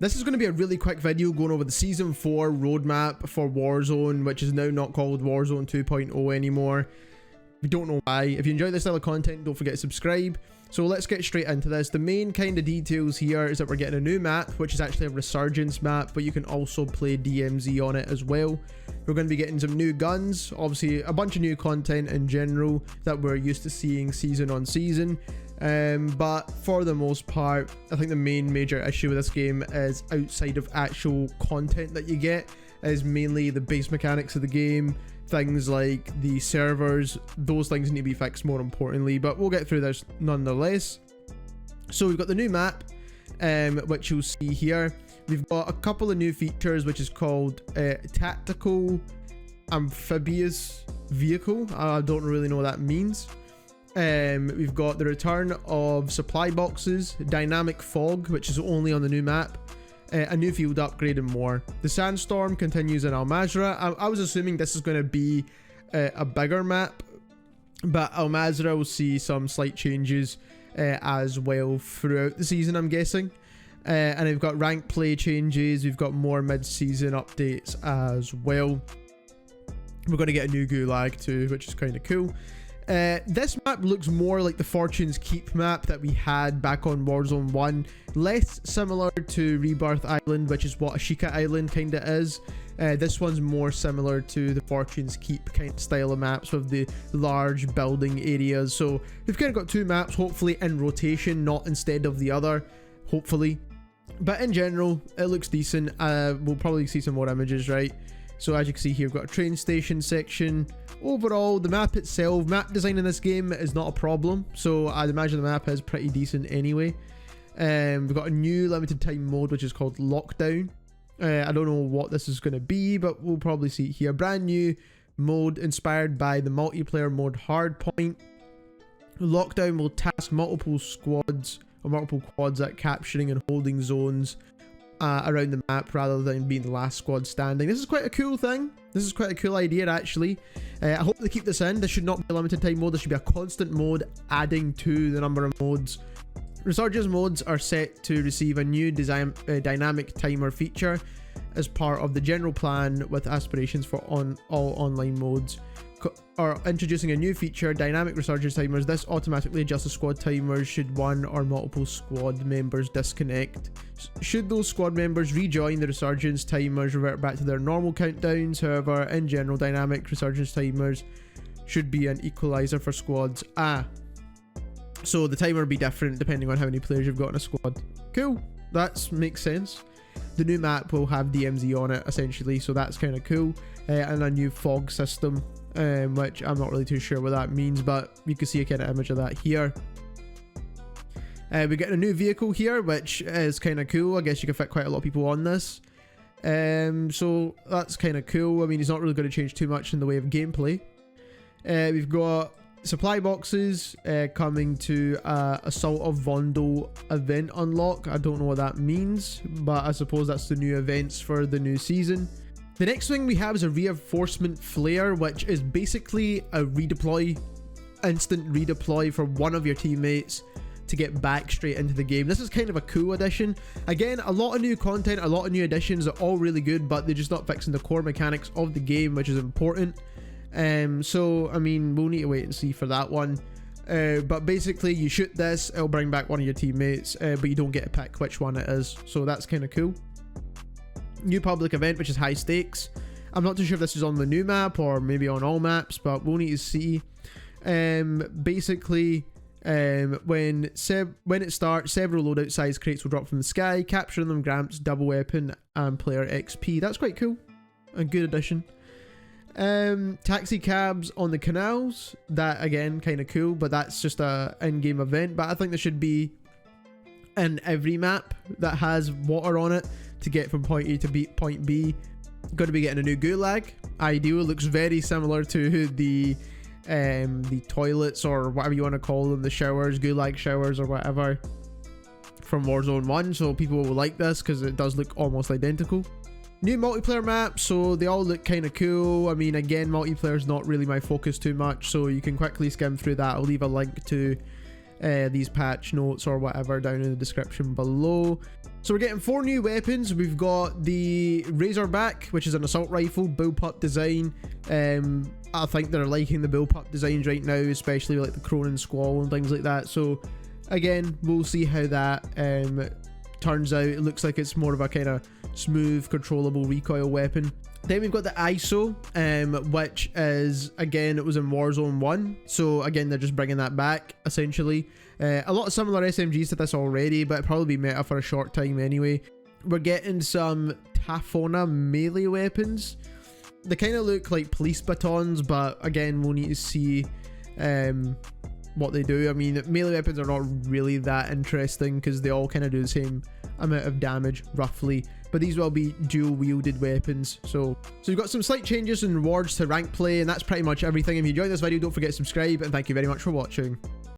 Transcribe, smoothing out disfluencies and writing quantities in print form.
This is going to be a really quick video going over the Season 4 roadmap for Warzone, which is now not called Warzone 2.0 anymore. We don't know why. If you enjoy this style of content, don't forget to subscribe. So let's get straight into this. The main kind of details here is that we're getting a new map, which is actually a Resurgence map, but you can also play DMZ on it as well. We're going to be getting some new guns, obviously a bunch of new content in general that we're used to seeing season on season. But for the most part, I think the main major issue with this game is outside of actual content that you get is mainly the base mechanics of the game. Things like the servers, those things need to be fixed more importantly, but we'll get through this nonetheless. So we've got the new map, which you'll see here. We've got a couple of new features, which is called Tactical Amphibious Vehicle. I don't really know what that means. We've got the return of supply boxes, dynamic fog, which is only on the new map, a new field upgrade and more. The sandstorm continues in Al Mazrah. I was assuming this is going to be a bigger map, but Al Mazrah will see some slight changes as well throughout the season, I'm guessing. And we've got rank play changes. We've got more mid-season updates as well. We're going to get a new gulag too, which is kind of cool. This map looks more like the Fortune's Keep map that we had back on Warzone 1. Less similar to Rebirth Island, which is what Ashika Island kind of is. This one's more similar to the Fortune's Keep kind of style of maps with the large building areas. So we've kind of got two maps, hopefully in rotation, not instead of the other, hopefully. But in general, it looks decent. We'll probably see some more images, right? So as you can see here, we've got a train station section. Overall, the map itself, map design in this game is not a problem. So I'd imagine the map is pretty decent anyway. We've got a new limited time mode, which is called Lockdown. I don't know what this is going to be, but we'll probably see it here. Brand new mode inspired by the multiplayer mode Hardpoint. Lockdown will task multiple squads or multiple quads at capturing and holding zones around the map rather than being the last squad standing. This is quite a cool thing. This is quite a cool idea actually. I hope they keep this in. This should not be a limited time mode. This should be a constant mode adding to the number of modes. Resurgence modes are set to receive a new dynamic timer feature as part of the general plan with aspirations for all online modes. Are introducing a new feature, dynamic resurgence timers. This automatically adjusts the squad timers should one or multiple squad members disconnect. Should those squad members rejoin, the resurgence timers revert back to their normal countdowns. However, in general, dynamic resurgence timers should be an equalizer for squads. So the timer will be different depending on how many players you've got in a squad. Cool, that makes sense. The new map will have DMZ on it essentially, so that's kind of cool. And a new fog system, which I'm not really too sure what that means, but you can see a kind of image of that here. We're getting a new vehicle here, which is kind of cool. I guess you can fit quite a lot of people on this. So that's kind of cool. I mean, it's not really going to change too much in the way of gameplay. We've got supply boxes coming to Assault of Vondel event unlock. I don't know what that means, but I suppose that's the new events for the new season. The next thing we have is a reinforcement flare, which is basically a redeploy, instant redeploy for one of your teammates to get back straight into the game. This is kind of a cool addition. Again, a lot of new content, a lot of new additions are all really good, but they're just not fixing the core mechanics of the game, which is important. So I mean, we'll need to wait and see for that one. But basically you shoot this, it'll bring back one of your teammates, but you don't get to pick which one it is, so that's kind of cool. New public event, which is high stakes. I'm not too sure if this is on the new map or maybe on all maps, but we'll need to see. Basically, when it starts, several loadout size crates will drop from the sky. Capturing them grants double weapon and player XP. That's quite cool. A good addition. Taxi cabs on the canals. That again, kind of cool, but that's just a in-game event. But I think there should be in every map that has water on it to get from point A to point B. Going to be getting a new gulag. Ideal, looks very similar to the toilets or whatever you want to call them, the showers, gulag showers or whatever from Warzone 1. So people will like this because it does look almost identical. New multiplayer maps, so they all look kind of cool. I mean, again, multiplayer is not really my focus too much, so you can quickly skim through that. I'll leave a link to these patch notes or whatever down in the description below. So we're getting 4 new weapons. We've got the Razorback, which is an assault rifle, bullpup design. I think they're liking the bullpup designs right now, especially like the Cronin Squall and things like that. So again, we'll see how that turns out. It looks like it's more of a kind of smooth, controllable recoil weapon. Then we've got the ISO, which is, again, it was in Warzone 1. So again, they're just bringing that back, essentially. A lot of similar SMGs to this already, but it'll probably be meta for a short time anyway. We're getting some Tafona melee weapons. They kind of look like police batons, but again, we'll need to see what they do. I mean, melee weapons are not really that interesting because they all kind of do the same amount of damage, roughly. But these will be dual wielded weapons. So we've got some slight changes in rewards to rank play, and that's pretty much everything. If you enjoyed this video, don't forget to subscribe, and thank you very much for watching.